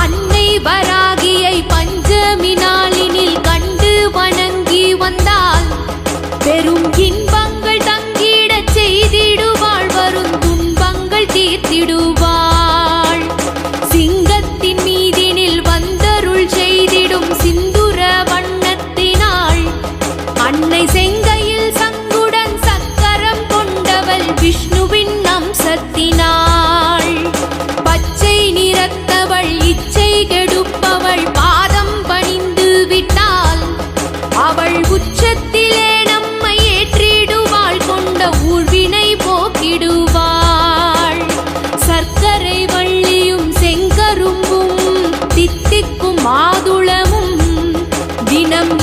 அன்னை வராகியை பஞ்சமி நாளினில் கண்டு வணங்கி வந்தால் பெரும் இன்பங்கள் தங்கிடச் செய்திடுவாள், வரும் துன்பங்கள் தீர்த்திடுவாள். சிங்கத்தின் மீதினில் வந்தருள் செய்திடும் சிந்துர வண்ணத்தினாள் அன்னை செங்கையில் சங்குடன் சக்கரம் கொண்டவள் விஷ்ணுவின் அம்சத்தினாள். பச்சை நிறத்தவள் இச்சை கெடுப்பவள், பாதம் பணிந்து விட்டால் அவள் உச்சத்திலே நம்மை ஏற்றிடுவாள், கொண்ட ஊழ்வினை போக்கிடுவாள். சர்க்கரை வள்ளியும் செங்கரும்பும் தித்திக்கும் மாதுளமும் தினம்